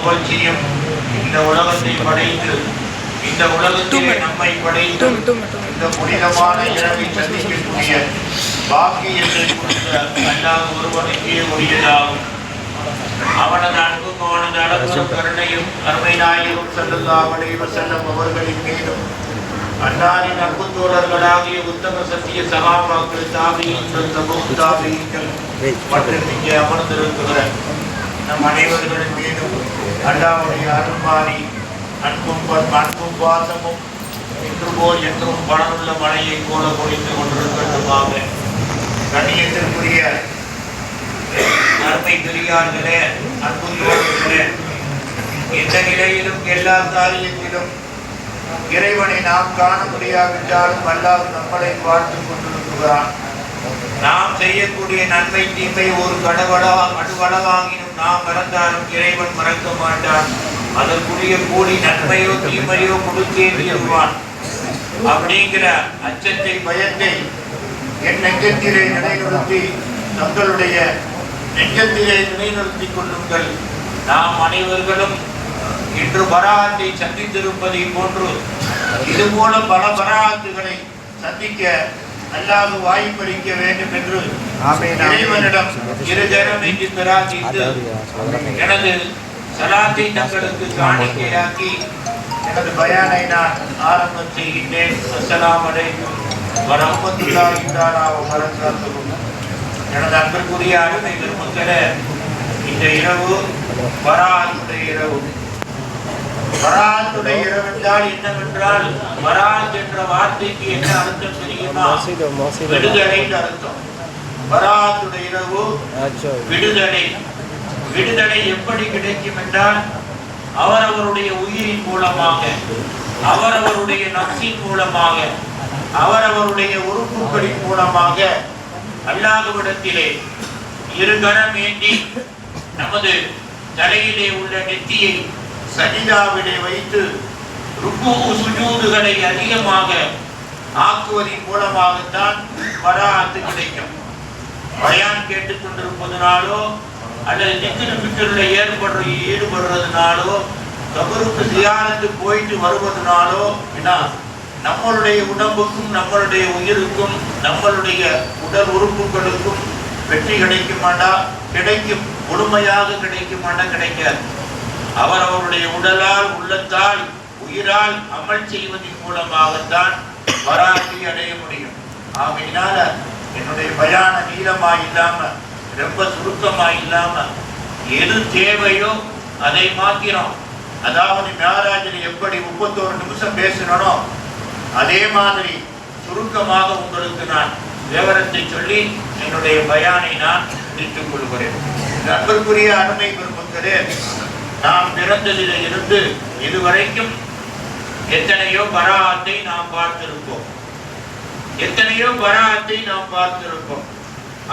புகழ்ச்சியும் இந்த உலகத்தை படைத்து இந்த உலகத்திலே நம்மை படைத்து இந்த புனிதமான இரவை சந்திக்கக்கூடிய பாக்கியத்தை கொடுத்த அல்லாஹ் ஒருவனுக்கே உரியதாகும். அவனது அன்பும் அவனது அளவும் கருணையும் அருமை நாயகம் ஸல்லல்லாஹு அலைஹி வஸல்லம் அவர்களின் மீதும் அன்னாரின் அன்பு தோழர்களாகிய உத்தம சத்திய சகாபாக்கள் தாபியீன்கள் தபூ தாபியீன்கள் மற்றும் இங்கே அமர்ந்திருக்கிற நம் அனைவர்களின் மீதும் அல்லாஹ்வுடைய அருள்மாரி அன்பும் பாசமும் இன்று போல் என்றும் பலனுள்ள மழையை போல பொழிந்து கொண்டிருக்கட்டுமாக. கண்ணியத்திற்குரிய அருமை பெரியார்களே, அன்புள்ளவர்களே, எந்த நிலையிலும் எல்லா காரியத்திலும் இறைவனை நாம் காண முடியாவிட்டாலும் அல்லாஹ் நம்மளை பார்த்து கொண்டிருக்கிறான். நாம் செய்யக்கூடிய நன்மை தீமை ஒரு அடுவளவாகினும் நாம் மறந்தாலும் இறைவன் மறக்க மாட்டான். அதற்குரிய கூலி நன்மையோ தீமையோ கொடுத்தே தீருவான். அப்படிங்கிற அச்சத்தை பயத்தை என் நெஞ்சத்திலே நிலைநிறுத்தி தங்களுடைய நெஞ்சத்திலே நிலைநிறுத்திக் கொள்ளுங்கள். நாம் அனைவர்களும் இன்று பராத்தை சந்தித்திருப்பதை போன்று இதுபோல பல பராத்துகளை சந்திக்க அல்லாஹ் வாய்ப்பளிக்க வேண்டும் என்று இறைவனிடம் இருதரம் என்று பிரார்த்தித்து எனது சலாத்தை தங்களுக்கு காணிக்கையாக்கி எனது பயானை நான் ஆரம்பம் செய்கின்றேன். அஸ்ஸலாமு அலைக்கும் வரஹ்மத்துல்லாஹி தஆலா வ பரகாத்துஹு. எனது அன்பிற்குரிய அருமை பெருமக்களே, இந்த இரவு பராத்துடைய இரவு. பராத்துடைய இரவு என்றால் என்னவென்றால், பராத் என்ற வார்த்தைக்கு என்ன அர்த்தம் தெரியுமா? விடுதலை அர்த்தம். பராத்துடைய இரவு விடுதலை. விடுதலை எப்படி கிடைக்கும் என்றால், அவரவருடைய உயிரின் மூலமாக, அவரவருடைய நப்சின் மூலமாக, அவரவருடைய உறுப்புகளின் மூலமாக அல்லாஹ்விடத்திலே இருகரம் ஏந்தி நமது தலையிலே உள்ள நெத்தியை சஜிதாவிலே வைத்து ருக்கு சுஜூதுகளை அதிகமாக ஆக்குவதன் மூலமாகத்தான் பராத்து கிடைக்கும். பயான் கேட்டுக் கொண்டிருப்பதனாலோ அல்லது திக்ருல ஈடுபடுறதுனாலோ கபருக்கு தியானத்து போயிட்டு வருவதனாலோ என்ன நம்மளுடைய உடம்புக்கும் நம்மளுடைய உயிருக்கும் நம்மளுடைய உடல் உறுப்புகளுக்கும் வெற்றி கிடைக்குமாண்டா? கிடைக்கும். முழுமையாக கிடைக்குமாண்டா? கிடைக்காது. அவரவருடைய உடலால், உள்ளத்தால், உயிரால் அமல் செய்வதன் மூலமாகத்தான் பராத்தை அடைய முடியும். ஆகையினால என்னுடைய பயான நீளமா இல்லாம, ரொம்ப சுருக்கமா இல்லாம, எது தேவையோ அதை மாத்திரம், அதாவது மேராஜில் எப்படி 31 நிமிஷம் பேசணும்னோ அதே மாதிரி சுருக்கமாக உங்களுக்கு நான் விவரத்தை சொல்லி என்னுடைய பயானை நான் நிறுத்திக் கொள்கிறேன். அன்பிற்குரிய அருமை பெருமக்களே, நாம் பிறந்ததில் இருந்து இதுவரைக்கும் எத்தனையோ பராத்தை நாம் பார்த்திருப்போம். எத்தனையோ பராத்தை நாம் பார்த்திருப்போம்.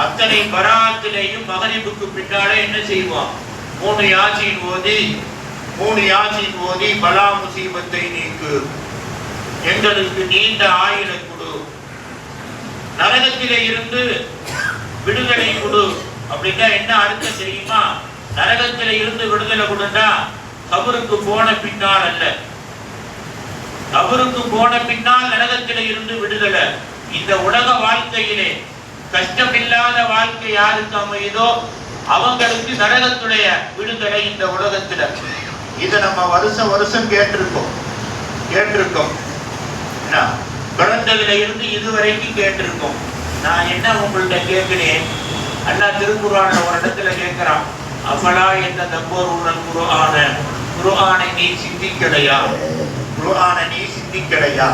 அத்தனை பராத்திலேயும் மகரிபுக்கு பின்னாலே என்ன செய்வோம்? 3 யாசீன் ஓதி பலா முசீபத்தை நீக்கு, எங்களுக்கு நீண்ட ஆயுளை கொடு, நரகத்திலே இருந்து விடுதலை கொடு. அப்படின்னா என்ன அர்த்தம் தெரியுமா? நரகத்திலே இருந்து விடுதலை கொடுத்தா கபருக்கு போன பின்னால் அல்ல. கபருக்கு போன பின்னால் நரகத்திலே இருந்து விடுதலை. இந்த உலக வாழ்க்கையிலே கஷ்டமில்லாத வாழ்க்கை யாருக்கு அமையுதோ அவங்களுக்கு நரகத்துடைய விடுதலை இந்த உலகத்துல. இதை நம்ம வருஷம் கேட்டிருக்கோம். பிறந்ததுல இருந்து இதுவரைக்கும் கேட்டிருக்கோம். நான் என்ன உங்கள்கிட்ட கேட்கிறேன், அல்லாஹ் திருக்குர்ஆன்ல ஒரு இடத்துல கேட்கிறான், அஃபலா யததப்பரூனல் குர்ஆனை நீ சிந்திக்கலையா? குர்ஆனை நீ சிந்திக்கலையா?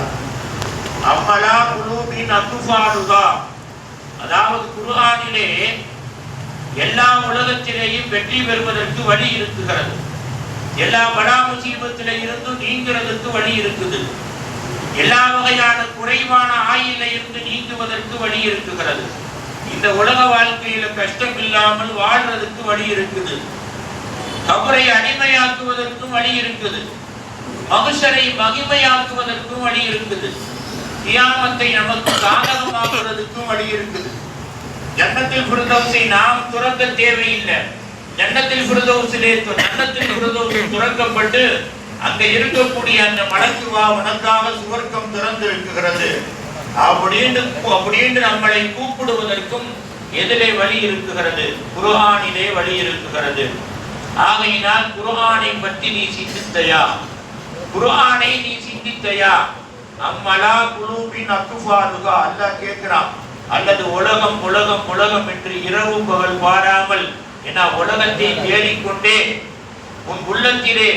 அஃபலா குலூபின் அக்ஃபாலுஹா. அதாவது குர்ஆனிலே எல்லா உலகத்திலேயும் வெற்றி பெறுவதற்கு வழி இருக்குகிறது. எல்லா பலா முசீபத்திலே இருந்து நீங்கிறதுக்கு வழி இருக்குது. எல்லா வகையான குறைவான ஆயில இருந்து நீங்குவதற்கு வழி இருக்குகிறது. இந்த உலக வாழ்க்கையில கஷ்டம் இல்லாமல் வாழ்றதுக்கு வழி இருக்குது. கபரை அடிமையாக்குவதற்கும் வழி இருக்குது. மகுஷரை மகிமையாக்குவதற்கும் வழி இருக்குது. கியாமத்தை நமக்கு சாதகமாக்குவதற்கும் வழி இருக்குது. ஜன்னத்தில் ஃபிர்தௌஸை நாம் துறக்க தேவையில்லை. ஜன்னத்தில் ஃபிர்தௌஸிலே ஜன்னத்தில் ஃபிர்தௌஸ் துறக்கப்பட்டு அங்க இருக்கக்கூடிய அந்த மலக்கு உனக்காக சுவர்க்கம் திறந்து இருக்கிறது அப்படின்னு நம்மளை கூப்பிடுவதற்கும் எதிலே வழி இருக்குகிறது? குர்ஆனிலே வழி இருக்குகிறது. ஆகையினால் குர்ஆனை பற்றி நீ சிந்தித்தையா? குர்ஆனை நீ சிந்தித்தையா? அம்மலா குலூபின் அக்குஃபாலுகா அல்லாஹ் கேட்கிறான். அல்லது உலகம் உலகம் உலகம் என்று இரவு பகல் பாராமல் உலகத்தை தேடிக்கொண்டே உன் உள்ளத்திலே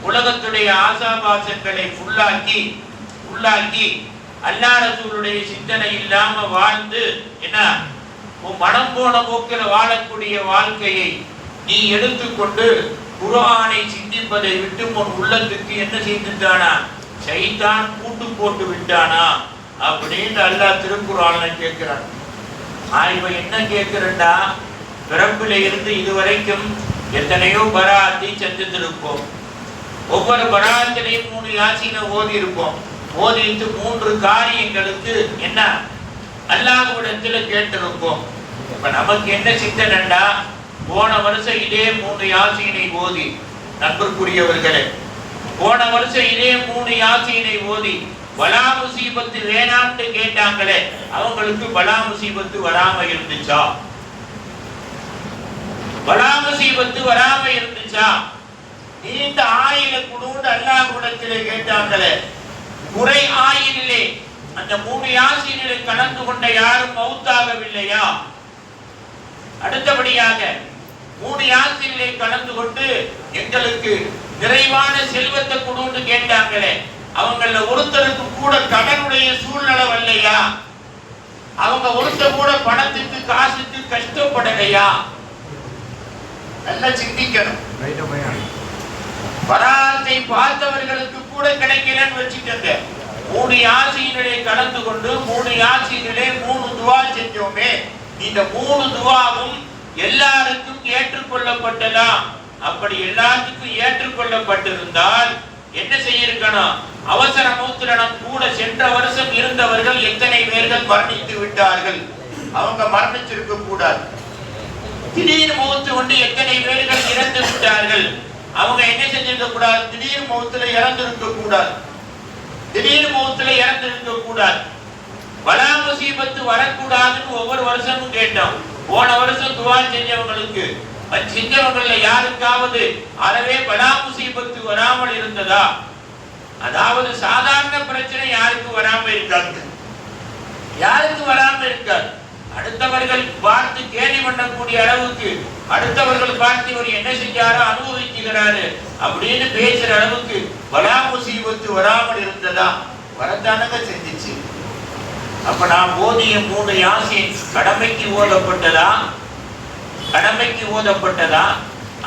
உலகத்துடைய ஆசாபாசங்களை உள்ளாக்கி அல்லாஹ் ரசூலுடைய சிந்தனை இல்லாம வாழ்ந்து உன் மனம் போன போக்கில் வாழக்கூடிய வாழ்க்கையை நீ எடுத்துக்கொண்டு குர்ஆனை சிந்திப்பதை விட்டு உன் உள்ளத்துக்கு என்ன செய்துட்டானா? ஷைத்தான் கூட்டு போட்டு விட்டானா அப்படின்னு அல்லாஹ் திருக்குர்ஆன்ல கேட்கிறான். இவன் என்ன கேட்கிறண்டா, பிறப்பில இருந்து இதுவரைக்கும் எத்தனையோ பராத்தை செஞ்சிருப்போம். ஒவ்வொரு பராத்திலையும் 3 யாசீனை ஓதி இருப்போம். ஓதிட்டு 3 காரியங்களுக்கு அல்லாஹ்விடத்துல கேட்டிருப்போம். இப்ப நமக்கு என்ன சிந்தனைண்டா, போன வருஷம் இதே 3 யாசீனை ஓதி, நண்பர்க்குரியவர்களே, போன வருஷம் இதே 3 யாசீனை ஓதி பலா முசீபத்து வேணாம்னு கேட்டாங்களே, அவங்களுக்கு பலா முசீபத்து வராம இருந்துச்சா? பலா முசீபத்து வராம இருந்துச்சா? நீண்ட ஆயில குடுண்டு அல்லாஹ்விடத்திலே கேட்டாங்களே, குறை ஆயிலே அந்த 3 யாசீனிலே கலந்து கொண்ட யாரும் மௌத்தாகவில்லையா? அடுத்தபடியாக 3 யாசீனிலே கலந்து கொண்டு எங்களுக்கு நிறைவான செல்வத்தை கொடுன்னு கேட்டாங்களே, அவங்கள ஒருத்தருக்கு கூட கடனுடைய சூழ்நிலை வரலையா? அவங்க ஒருத்தர் கூட பணத்துக்கு காசுக்கு கஷ்டப்படலையா? நல்லா சிந்திக்கணும். பராத்தை பார்த்தவர்களுக்கு கூட கிடைக்கலன்னு வச்சுக்கோங்க. 3 யாசீனிலே கலந்து கொண்டு 3 யாசீனிலே 3 துவா செஞ்சோமே, இந்த 3 துவாவும் எல்லாருக்கும் ஏற்றுக்கொள்ளப்பட்டதா? அப்படி எல்லாத்துக்கும் ஏற்றுக்கொள்ளப்பட்டிருந்தால் என்ன செய்யிருக்கணும்? அவசர மூத்திரணம் கூட சென்ற வருஷம் இருந்தவர்கள் எத்தனை பேர்கள் மரணித்து விட்டார்கள்? அவங்க மரணிச்சிருக்க கூடாது. திடீர் மௌத்து கொண்டு எத்தனை பேர்கள் இறந்து விட்டார்கள்? அவங்க என்ன செஞ்சிருக்க கூடாது? திடீர் மௌத்துல இறந்திருக்க கூடாது. திடீர் மௌத்துல இறந்திருக்க கூடாது. பலா முசீபத்து வரக்கூடாதுன்னு ஒவ்வொரு வருஷமும் கேட்டோம். போன வருஷம் துவா செஞ்சவங்களுக்கு செஞ்சவங்கள யாருக்காவது அறவே பலா முசீபத்து வராமல் இருந்ததா? அதாவது சாதாரண பிரச்சனை யாருக்கு வராம இருக்காது? யாருக்கு வராம இருக்காது? அடுத்தவர்கள் பார்த்து கேலி பண்ணக்கூடிய அளவுக்கு, அடுத்தவர்கள் பார்த்து இவர் என்ன செஞ்சாரோ அனுபவிக்கிறாரு அப்படின்னு பேசுற அளவுக்கு பலா முசீபத்து வராமல் இருந்ததா? வரத்தானங்க செஞ்சிச்சு. அப்ப நான் ஓதிய 3 யாசீன் கடமைக்கு ஓதப்பட்டதா? கடமைக்கு ஓதப்பட்டதா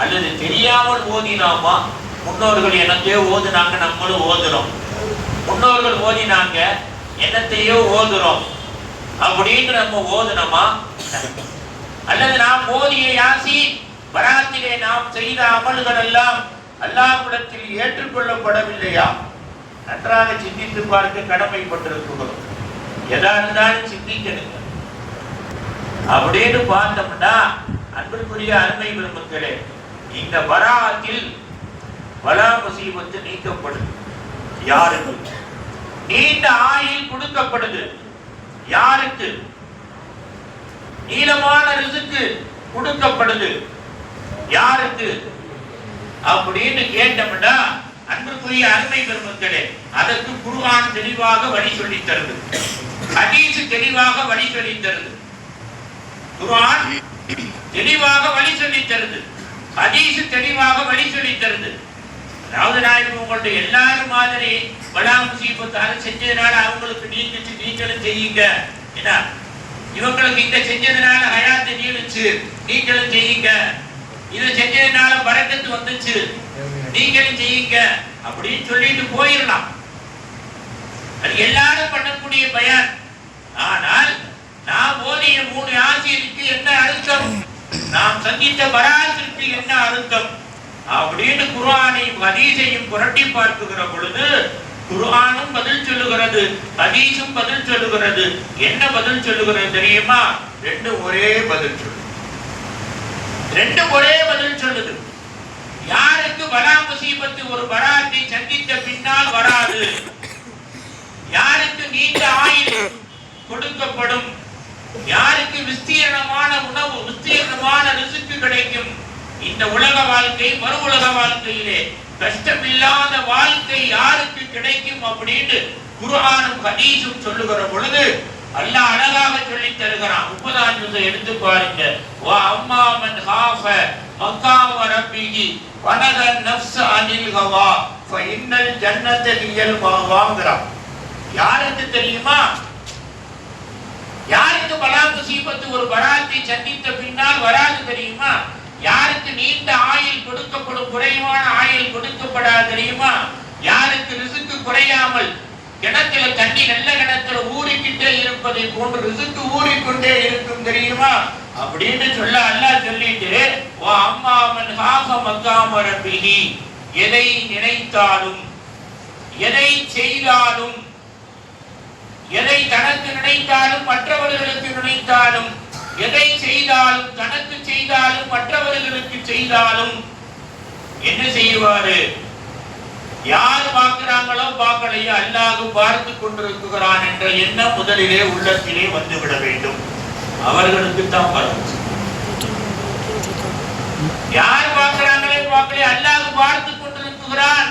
அல்லது தெரியாமல் ஓதினாமா? முன்னோர்கள் என்னத்தையோ ஓதுனாங்க, நம்மளும் ஓதுறோம். முன்னோர்கள் ஓதினாங்க, என்னத்தையோ ஓதுறோம் அப்படின்னு நம்ம ஓதுனோமா? அல்லது நாம் ஓதிய யாசீன் பராத்திலே நாம் செய்த அமல்கள் எல்லாம் அல்லாஹ்விடத்தில் ஏற்றுக்கொள்ளப்படவில்லையா? நன்றாக சிந்தித்து பார்க்க கடமைப்பட்டிருக்கிறோம். எதா இருந்தாலும் சிந்திக்கணுங்க. அப்படின்னு பார்த்தோம்னா அன்பிற்குரிய அருமை பெருமக்களே, இந்த பராத்தில் பலா முசீபத்து நீக்கப்படுது. யாருக்கு? நீண்ட ஆயுள் கொடுக்கப்படுது. யாருக்கு? நீளமான ரிஸ்க் கொடுக்கப்படுது. யாருக்கு அப்படின்னு கேட்டோம்னா அன்பிற்குரிய அருமை பெருமக்களே, அதற்கு குர்ஆன் தெளிவாக வழி சொல்லி தருது. ஹதீஸ் தெளிவாக வழி சொல்லி தருது. குர்ஆன் தெளிவாக வழி சொல்லி தருது. ஹதீஸ் தெளிவாக வழி சொல்லி தருது. அதாவது நான் உங்கள்ட்ட எல்லாரும் மாதிரி பலா முசீபத்து அதை செஞ்சதுனால அவங்களுக்கு நீங்களும் செய்யுங்க, என்ன இவங்களுக்கு இந்த செஞ்சதுனால ஹயாத்து நீளுச்சு, நீங்களும் செய்யுங்க, இதை செஞ்சதுனால பரக்கத்து வந்துச்சு, நீங்களும் செய்யுங்க அப்படின்னு சொல்லிட்டு போயிடலாம். அது எல்லாரும் பண்ணக்கூடிய பயான். ஆனால் நாம் ஓதிய 3 யாசீனுக்கு என்ன அர்த்தம், நாம் சந்தித்த பராத்திற்கு என்ன அர்த்தம் அப்படின்னு குர்ஆனையும் ஹதீஸையும் புரட்டி பார்க்குகிற பொழுது குர்ஆனும் பதில் சொல்லுகிறது, ஹதீஸும் பதில் சொல்லுகிறது. என்ன பதில் சொல்லுகிறது தெரியுமா? ரெண்டும் ஒரே பதில் சொல்லுது. ரெண்டும் ஒரே பதில் சொல்லுது. யாருக்கு பலா முசீபத்து ஒரு பராத்தை சந்தித்த பின்னால் வராது, யாருக்கு நீண்ட ஆயுள் கொடுக்கப்படும், யாருக்கு விஸ்தீர்ணமான உணவு, விஸ்தீர்ணமான ரிசுக்கு கிடைக்கும், இந்த உலக வாழ்க்கை மறு உலக வாழ்க்கையிலே கஷ்டமில்லாத வாழ்க்கை யாருக்கு கிடைக்கும் அப்படின்னு குர்ஆனும் ஹதீஸும் சொல்லுகிற பொழுது அல்லாஹ் அழகாக சொல்லி தருகிறான். 30ஆம் ஜுஸ் எடுத்து பாருங்க. வா அம்மா மன் ஹாஃப மகாம ரப்பிஹி வனஹ நஃப்ஸ அனில் ஹவா ஃபஇன்னல் ஜன்னத ஹியல் மஅவாங்கிறான். யாருக்கு தெரியுமா? யாருக்கு பலா முசீபத்து ஒரு பராத்தை சந்தித்த பின்னால் வராது தெரியுமா? யாருக்கு நீண்ட ஆயுள் கொடுக்கப்படும், குறைவான ஆயுள் கொடுக்கப்படாது தெரியுமா? யாருக்கு ரிசுக்கு குறையாமல் கிணத்துல தண்ணி நல்ல கிணத்துல ஊறிக்கிட்டே இருப்பதை போன்று ரிசுக்கு ஊறிக்கொண்டே இருக்கும் தெரியுமா அப்படின்னு சொல்ல அல்லாஹ் சொல்லிட்டு வா அம்மா மன் ஹாஃப மகாம ரப்பிஹி, எதை நினைத்தாலும் எதை செய்தாலும் எதை தனக்கு நினைத்தாலும் மற்றவர்களுக்கு நினைத்தாலும் எதை செய்தாலும் தனக்கு செய்தாலும் மற்றவர்களுக்கு செய்தாலும் என்ன செய்வாரு? யார் பார்க்கிறாங்களோ பார்க்கலையோ அல்லாஹ் பார்த்து கொண்டிருக்கிறான் என்ற எண்ணம் முதலிலே உள்ளத்திலே வந்துவிட வேண்டும். அவர்களுக்கு தான் வரும். யார் பார்க்கிறாங்களே பார்க்கலையோ அல்லாஹ் பார்த்து கொண்டிருக்கிறான்.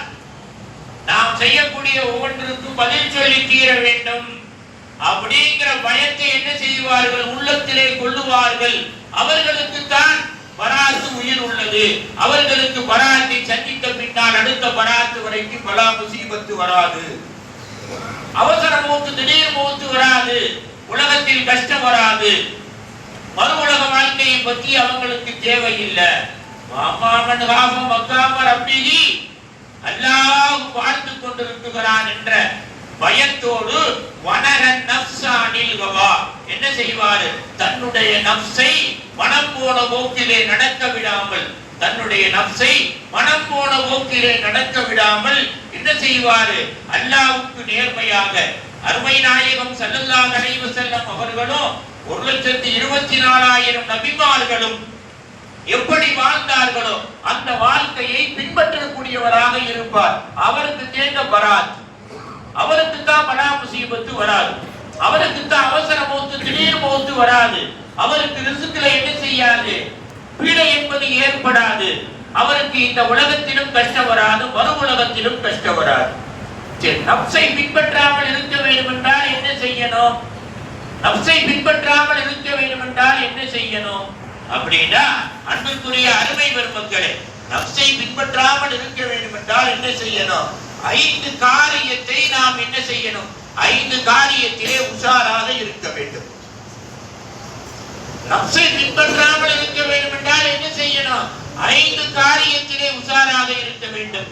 நாம் செய்யக்கூடிய ஒவ்வொன்றுக்கும் பதில் சொல்லி தீர வேண்டும் அப்படிங்கிற பயத்தை என்ன செய்வார்கள்? உள்ளத்திலே கொள்ளுவார்கள். அவர்களுக்கு தான் பராத்து உயிர் உள்ளது. அவர்களுக்கு பராத்தை சந்தித்த பின்னால் அடுத்த பராத்து வரைக்கும் பலா முசீபத்து வராது, அவசர மூத்து திடீர் மூத்து வராது, உலகத்தில் கஷ்டம் வராது, மறு உலக வாழ்க்கையை பற்றி அவங்களுக்கு தேவையில்லை. மாமாமன் காமம் மக்காம ரப்பிஹி, அல்லாஹ் பார்த்து கொண்டிருக்கிறான் என்ற பயத்தோடு வனரன் நஃப்ஸானில் ஹவா என்ன செய்வாரு? தன்னுடைய நஃப்ஸை மனம் போன போக்கிலே நடக்க விடாமல், தன்னுடைய நஃப்ஸை மனம் போன போக்கிலே நடக்க விடாமல் என்ன செய்வாரு? அல்லாஹ்வுக்கு நேர்மையாக அருமை நாயகம் ஸல்லல்லாஹு அலைஹி வஸல்லம் அவர்களும் 1,24,000 நபிமார்களும் எப்படி வாழ்ந்தார்களோ அந்த வாழ்க்கையை பின்பற்றக்கூடியவராக இருப்பார். அவருக்கு தேங்க பராத், அவருக்கு தான் பலா முசீபத்து வராது, அவருக்கு தான் அவசர மௌத்து திடீர் மௌத்து வராது, அவருக்கு ரிஸ்க்ல என்ன செய்யாது, பீடை என்பது ஏற்படாது, அவருக்கு இந்த உலகத்திலும் கஷ்டம் வராது, மறு உலகத்திலும் கஷ்டம் வராது. நஃப்ஸை பின்பற்றாமல் இருக்க வேண்டும் என்றால் என்ன செய்யணும்? நஃப்ஸை பின்பற்றாமல் இருக்க வேண்டும் என்றால் என்ன செய்யணும் அப்படின்னா, அன்புக்குரிய அருமை பெருமக்களே, நஃப்ஸை பின்பற்றாமல் இருக்க வேண்டும் என்றால் என்ன செய்யணும்? 5 காரியத்தை நாம் என்ன செய்யணும்? 5 காரியத்திலே உஷாராக இருக்க வேண்டும். நஃப்ஸை பின்பற்றாமல் இருக்க வேண்டும் என்றால் என்ன செய்யணும்? 5 காரியத்திலே உஷாராக இருக்க வேண்டும்.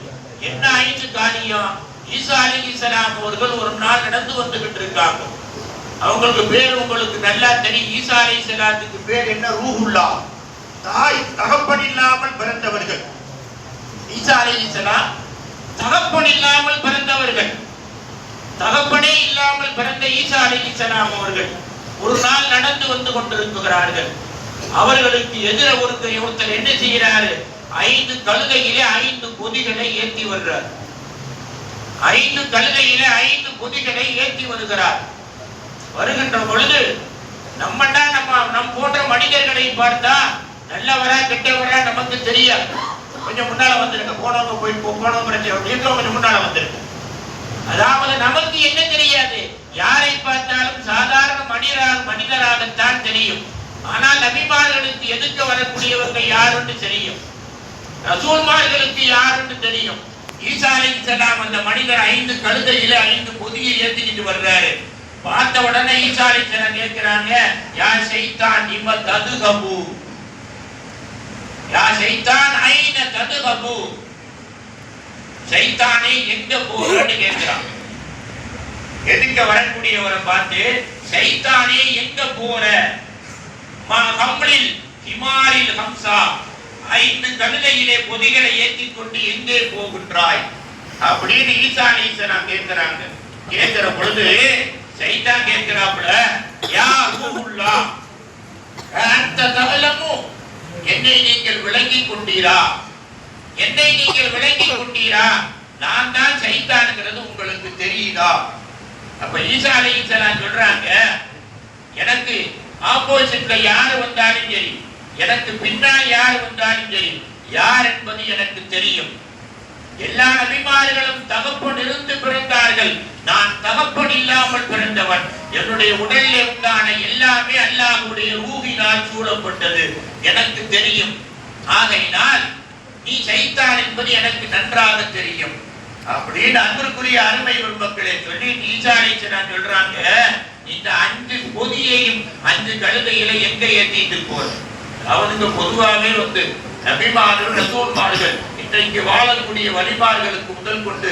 என்ன 5 காரியம்? ஈசா அலைஹிஸ்ஸலாம் அவர்கள் ஒரு நாள் நடந்து வந்துகிட்டு இருக்காங்க. அவங்களுக்கு பேர் உங்களுக்கு நல்லா தெரியும். ஈசா அலைஹிஸ்ஸலாத்துக்கு பேர் என்ன? ரூஹுல்லாஹ், தாய் தகப்பன் இல்லாமல் பிறந்தவர்கள். ஈசா அலைஹிஸ்ஸலாம் தகப்பன் இல்லாமல் பிறந்தவர்கள். தகப்பனே இல்லாமல் பிறந்த ஈசா அலைஹிஸ்ஸலாம் அவர்கள் ஒரு நாள் நடந்து வந்து கொண்டிருக்கிறார்கள். அவர்களுக்கு எதிர ஒருத்தர் என்ன செய்கிறாரு? 5 கழுதையிலே 5 பொதிகளை ஏற்றி வருகிறார். 5 கழுதையிலே 5 பொதிகளை ஏற்றி வருகிறார். வருகின்ற பொழுது நம் போன்ற மனிதர்களை பார்த்தா நல்லவரா கெட்டவரா நமக்கு தெரியாது. கொஞ்சம் முன்னால வந்துருங்க, போனவங்க கொஞ்சம் முன்னால வந்துருங்க. அதாவது நமக்கு என்ன தெரியாது? யாரை பார்த்தாலும் சாதாரண மனிதராகத்தான் தெரியும். ஆனால் நபிமார்களுக்கு எதிர்க்க வரக்கூடியவர்கள் யாருன்னு தெரியும், ரசூல்மார்களுக்கு யாருன்னு தெரியும். ஈசா அலைஹிஸ்ஸலாம் அந்த மனிதர் 5 கழுதையில 5 பொதியை ஏத்திக்கிட்டு வர்றாரு. பார்த்த உடனே ஈசா அலைஹிஸ்ஸலாம் கேட்கிறாங்க, யா ஷைத்தான் இம ததுகபு, யா ஷைத்தான் ஐன ததுகபு, ஷைத்தானே எங்க போறன்னு கேட்கிறான். எதுக்க வரக்கூடியவரை பார்த்து ஷைத்தானே எங்க போற? மா கம்லில் ஹிமாரில் ஹம்சா, 5 கழுதையிலே பொதிகளை ஏற்றிக் கொண்டு எங்கே போகின்றாய் அப்படின்னு ஈசா அலைஹிஸ்ஸலாம் கேட்கிறாங்க. கேட்கிற பொழுது ஷைத்தான் கேட்கிறாப்புல, யா ரூஹுல்லாஹ் அன்த தஅலமு, என்னை நீங்கள் விளங்கிக் கொண்டீரா? என்னை நீங்கள் விளங்கிக் கொண்டீரா? நான் தான் சைத்தான்ங்கிறது உங்களுக்கு தெரியுதா? அப்ப ஈசா அலைஹிஸ்ஸலாம் சொல்றாங்க, எனக்கு ஆப்போசிட்ல யாரு வந்தாலும் சரி, எனக்கு பின்னால் யாரு வந்தாலும் சரி, யார் என்பது எனக்கு தெரியும். எல்லா நபிமார்களும் தகப்பன் இருந்து பிறந்தார்கள், நான் தகப்பன் இல்லாமல் பிறந்தவன். என்னுடைய உடலிலே உண்டான எல்லாமே அல்லாஹ்வுடைய ரூஹினால் சூழப்பட்டது, எனக்கு தெரியும். ஆகையினால் நீ சைத்தான் என்பது எனக்கு நன்றாக தெரியும் அப்படின்னு அன்பிற்குரிய அருமை மக்களே சொல்லி ஈசா அலைஹிஸ்ஸலாம் சொல்றாங்க, இந்த 5 பொதியையும் 5 கழுதையில எங்க ஏற்றிட்டு போற? அவனுக்கு பொதுவாகவே நபிமார்கள் ரசூல்மார்கள் இன்றைக்கு வாழக்கூடிய வழிமார்களுக்கு முதல் கொண்டு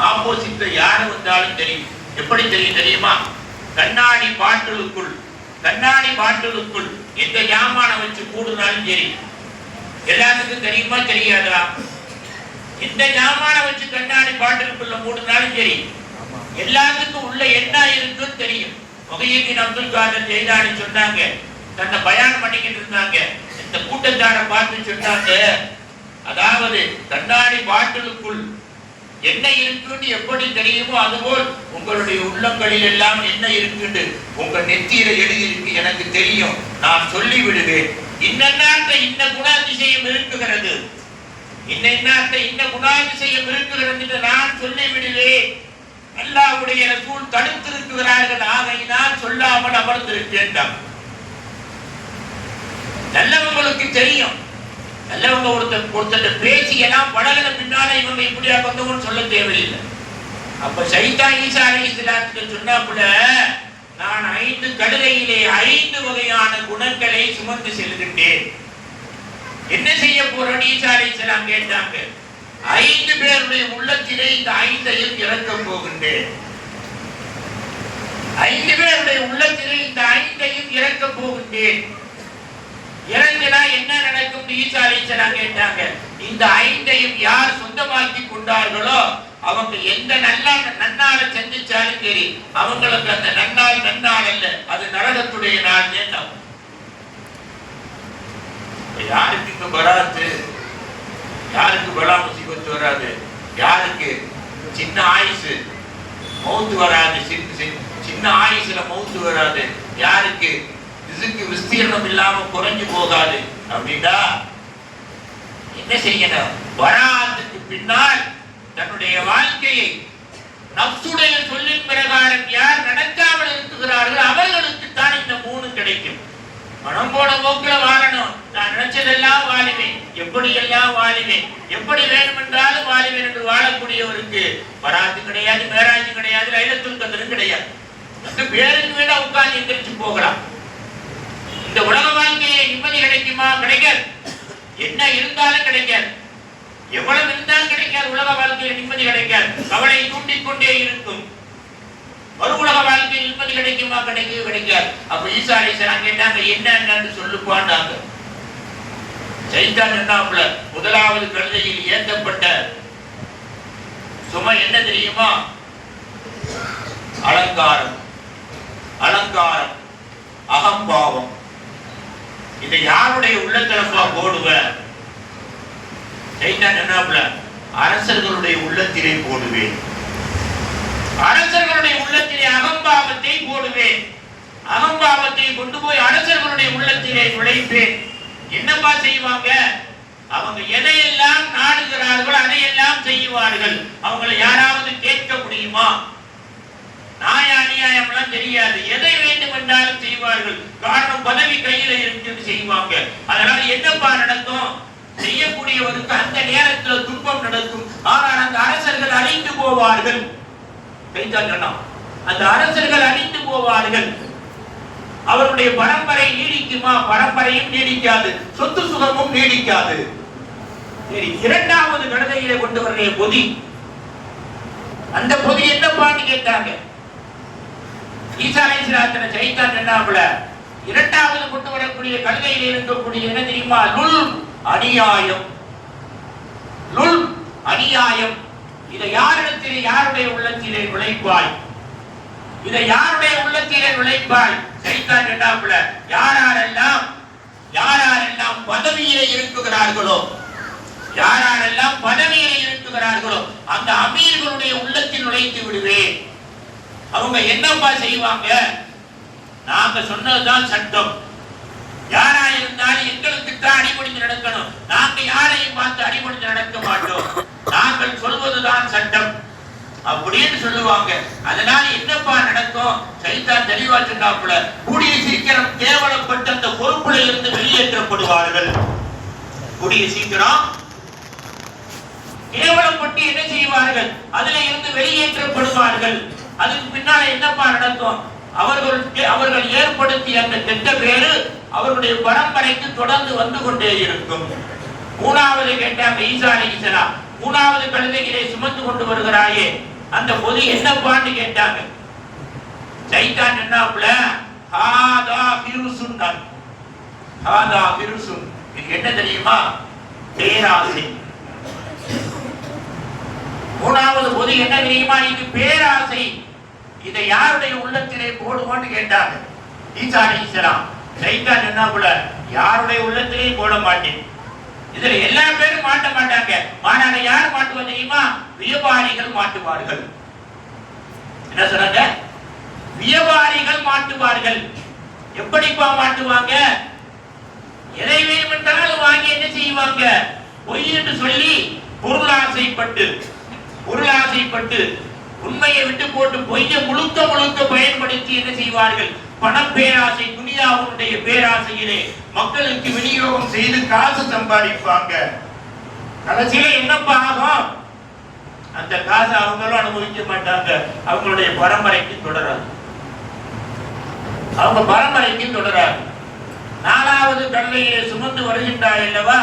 ஆப்போசிட்ல யாரு வந்தாலும் தெரியும். எப்படி தெரியும் தெரியுமா? கண்ணாடி பாட்டிலுக்குள் எந்த ஜாமான வச்சு கூடுனாலும் சரி, எல்லாத்துக்கும் தெரியுமா தெரியாதா? இந்த ஜாமான வச்சு கண்ணாடி பாட்டிலுக்குள்ள மூடுனாலும் சரி, எல்லாத்துக்கும் உள்ள என்ன இருக்குன்னு தெரியும். முஹையீன் அப்துல் காதர் ஜெயிலானி சொன்னாங்க, தன்னை பயான் பண்ணிக்கிட்டு இருந்தாங்க, இந்த கூட்டத்தாரை பார்த்து சொன்னாங்க, அதாவது கண்ணாடி பாட்டிலுக்குள் என்ன இருக்குன்னு எப்படி தெரியுமோ அதுபோல் உங்களுடைய உள்ளங்களில் எல்லாம் என்ன இருக்குன்னு உங்க நெத்தியில எழுதி இருக்கு, எனக்கு தெரியும், நான் சொல்லி விடுவேன். இன்ன குணாதிசயம் இருக்குகிறது, இன்ன குணாதிசயம் இருக்குகிறது என்று நான் சொல்லி விடுவேன். அல்லாஹ்வுடைய ரசூல் தடுத்திருக்கிறார்கள், ஆகையினால் சொல்லாமல் அமர்ந்திருக்கேன். நல்லவங்களுக்கு தெரியும். நல்லவங்க ஒருத்தர் பேசி எல்லாம் பழகின பின்னால இவங்க இப்படியா வந்தவங்க சொல்ல தேவையில்லை. அப்ப சைத்தான் ஈசா அலைஹிஸ்ஸலாத்துக்கு சொன்னாப்புல, நான் 5 கழுதையிலே 5 வகையான குணங்களை சுமந்து செல்கின்றேன். என்ன செய்ய போறேன்னு ஈசா அலைஹிஸ்ஸலாம் கேட்டாங்க. 5 பேருடைய உள்ளத்திலே இந்த 5ஐயும் இறக்க போகின்றேன். 5 பேருடைய உள்ளத்திலே இந்த 5ஐயும் இறக்க போகின்றேன். இறங்கினா என்ன நடக்கும்? ஈசா அலைஹிஸ்ஸலாம் கேட்டாங்க. இந்த 5ஐயும் யார் சொந்தமாக்கி கொண்டார்களோ அவங்க எந்த நன்னால செஞ்சாலும் சரி, அவங்களுக்கு அந்த நன்னாள் அல்ல, அது நரகத்துடைய நாள். யாருக்கு இங்க வராது? யாருக்கு பலா முசீபத்து வராது? யாருக்கு சின்ன ஆயுசு மௌத்து வராது? சின்ன ஆயுசுல மௌத்து வராது. யாருக்கு இதுக்கு விஸ்தீர்ணம் இல்லாம குறைஞ்சு போகாது? அப்படின்னா என்ன செய்யணும்? வராதுக்கு பின்னால் தன்னுடைய வாழ்க்கையை நப்சுடைய சொல்லின் பிரகாரம் யார் நடக்காமல் இருக்கிறார்கள் அவர்களுக்கு தான் இந்த 3 கிடைக்கும். மனம் போன போக்குல வாழணும். நான் நினைச்சதெல்லாம் வாழுவேன், எப்படியெல்லாம் வாழுவேன், எப்படி வேணுமென்றாலும் வாழுவேன் என்று வாழக்கூடியவருக்கு வராது கிடையாது, மேராஜ் கிடையாது, லைலத்துல் கத்ரும் கிடையாது. அந்த பேருக்கு வேணா உட்கார்ந்து எந்திரிச்சு போகலாம். இந்த உலக வாழ்க்கையை நிம்மதி கிடைக்குமா? கிடைக்காது. என்ன இருந்தாலும் கிடைக்காது, எவ்வளவு இருந்தாலும் கிடைக்காது. உலக வாழ்க்கையில் நிம்மதி கிடைக்காது, கவலை தூண்டிக் கொண்டே இருக்கும். ஒரு உலக வாழ்க்கையில் நிம்மதி கிடைக்குமா? கிடைக்கவே கிடைக்காது. அப்ப ஈசா அலைஹிஸ்ஸலாம் கேட்டாங்க, என்னன்னு சொல்லுப்பாண்டாங்க. சைத்தான் என்னாப்புல முதலாவது கழுதையில் ஏற்றப்பட்ட சுமை என்ன தெரியுமா? அலங்காரம், அகம்பாவம். இதை யாருடைய உள்ளத்திலப்பா போடுவ? சைத்தான் என்னாப்புல அரசர்களுடைய உள்ளத்திலே போடுவேன், அரசர்களுடைய உள்ளத்திலே அகம்பாவத்தை போடுவேன், அகம்பாவத்தை கொண்டு போய் அரசர்களுடைய உள்ளத்திலே நுழைப்பேன். என்னப்பா செய்வாங்க? அவங்க எதையெல்லாம் நாடுகிறார்கள் அதையெல்லாம் செய்வார்கள். அவங்களை யாராவது கேட்க முடியுமா? நியாய அநியாயம் எல்லாம் தெரியாது, எதை வேண்டும் என்றாலும் செய்வார்கள். காரணம் பதவி கையில இருக்கு செய்வாங்க. அதனால என்னப்பா நடக்கும்? செய்யக்கூடியவருக்கு அந்த நேரத்தில் துன்பம் நடக்கும். ஆனால் அந்த அரசர்கள் அழிந்து போவார்கள். அந்த அரசர்கள் அழிந்து போவார்கள். அவருடைய பரம்பரை நீடிக்குமா? பரம்பரையும் நீடிக்காது, சொத்து சுகமும் நீடிக்காது. சரி, 2வது கழுதையிலே கொண்டு வர பொதி, அந்த பொதி என்னப்பான்னு கேட்டாங்க. ஈசா அலைஹிஸ்ஸலாம் சைத்தான் என்னாப்புல 2வது கொண்டு வரக்கூடிய கழுதையில் இருக்கக்கூடிய என்ன தெரியுமா? அநியாயம். இதை யாரிடத்திலே, யாருடைய உள்ளத்திலே நுழைப்பாய்? இதை யாருடைய உள்ளத்திலே நுழைப்பாய்? சைத்தான் என்னாப்புல யாரெல்லாம் பதவியிலே இருக்குகிறார்களோ, யாரெல்லாம் பதவியில இருக்குகிறார்களோ அந்த அமீர்களுடைய உள்ளத்தில் நுழைத்து விடுவேன். அவங்க என்னப்பா செய்வாங்க? நாங்க சொன்னதுதான் சட்டம். யாரா இருந்தாலும் எங்களுக்கு தான் அடிபணிந்து நடக்கணும். நாங்க யாரையும் பார்த்து அடிபணிந்து நடக்க மாட்டோம். நாங்கள் சொல்வதுதான் சட்டம் அப்படின்னு சொல்லுவாங்க. அதனால என்னப்பா நடக்கும்? சைத்தான் தெளிவா சொன்னாப்புல, கூடிய சீக்கிரம் கேவலப்பட்ட அந்த பொறுப்புல இருந்து வெளியேற்றப்படுவார்கள். கூடிய சீக்கிரம் கேவலப்பட்டு என்ன செய்வார்கள்? அதுல இருந்து வெளியேற்றப்படுவார்கள். அதுக்கு பின்னால என்னப்பா நடக்கும்? அவர்கள் ஏற்படுத்திய அந்த கெட்ட பேரு அவர்களுடைய பரம்பரைக்கு தொடர்ந்து வந்து கொண்டே இருக்கும். மூணாவது கேட்டாங்க ஈசா அலைஹிஸ்ஸலாம், மூணாவது கழுதைகளை சுமந்து கொண்டு வருகிறாயே அந்த பொதி என்னப்பான்னு கேட்டாங்க. சைத்தான் என்னாப்புல, ஹாதா ஃபிருசுன், ஹாதா ஃபிருசுன், இது என்ன தெரியுமா? பேராசை. மூணாவது பொதி என்ன தெரியுமா? இது பேராசை. இதை யாருடைய உள்ளத்திலே போடுவோன்னு கேட்டாங்க ஈசா அலைஹிஸ்ஸலாம். சைத்தான் என்னாப்புல, யாருடைய உள்ளத்திலே போட மாட்டேன். இதுல எல்லா பேரும் மாட்ட மாட்டாங்க. மாறாக யார் மாட்டுவா தெரியுமா? வியாபாரிகள் மாட்டுவார்கள். என்ன சொன்னாங்க? வியாபாரிகள் மாட்டுவார்கள். எப்படிப்பா மாட்டுவாங்க? எதை வேண்டுமென்றாலும் வாங்கி என்ன செய்வாங்க? பொய் என்று சொல்லி பொருளாசைப்பட்டு உண்மையை விட்டு போட்டு பொய்யை முழுக்க பயன்படுத்தி என்ன செய்வார்கள்? பணப்பேராசை, துனியாவுடைய பேராசையிலே மக்களுக்கு விநியோகம் செய்து காசு சம்பாதிப்பாங்க. கடைசியில என்னப்பா ஆகும்? அந்த காசை அவங்களும் அனுபவிக்க மாட்டாங்க. அவங்களுடைய பரம்பரைக்கு தொடராது. அவங்க பரம்பரைக்கு தொடராது. நாலாவது கல்லையை சுமந்து வருகின்றாய் அல்லவா,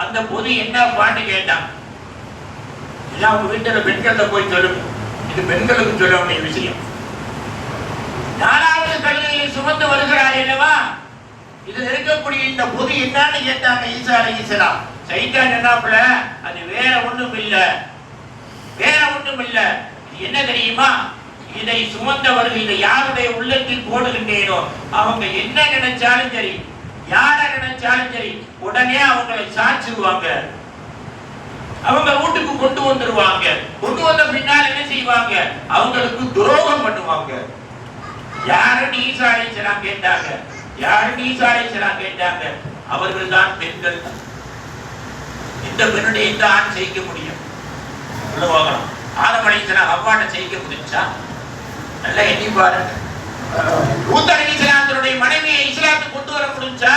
அந்த பொது என்ன பாட்டு கேட்டான். எல்லாம் உங்க வீட்டுல பெண்கள்ல போய் சொல்லுங்க. இது பெண்களுக்கு சொல்ல வேண்டிய விஷயம். நாலாவது கல்லையை சுமந்து வருகிறாய் அல்லவா, இதுல இருக்கக்கூடிய இந்த பொது என்னன்னு கேட்டாங்க ஈசா அலைஹிஸ்ஸலாம். சைத்தான் என்னாப்புல, அது வேற ஒண்ணும் இல்ல. என்ன தெரியுமா? இதை சுமந்தவர்கள் இதை யாருடைய உள்ளத்தில் போடுகின்றேனோ அவங்க என்ன நினைச்சாலும் சரி, யார நினைச்சாலும் சரி, உடனே அவங்களை சாட்சிடுவாங்க. அவங்க வீட்டுக்கு கொண்டு வந்துருவாங்க. கொண்டு வந்த பின்னால் என்ன செய்வாங்க? அவங்களுக்கு துரோகம் பண்ணுவாங்க. யாருன்னு ஈசா அலைஹிஸ்ஸலாம் கேட்டாங்க. அவர்கள் தான் பெண்கள். இந்த பெண்ணுடைய இந்த ஆண் செய்ய முடியும். ஆதம் அலைஹிஸ்ஸலாம் ஹவ்வாட்ட செய்ய முடிஞ்சா? நல்லா எண்ணி பாருங்க. லூத் அலைஹிஸ்ஸலாமுடைய மனைவியை இஸ்லாத்துக்கு கொண்டு வர முடிஞ்சா?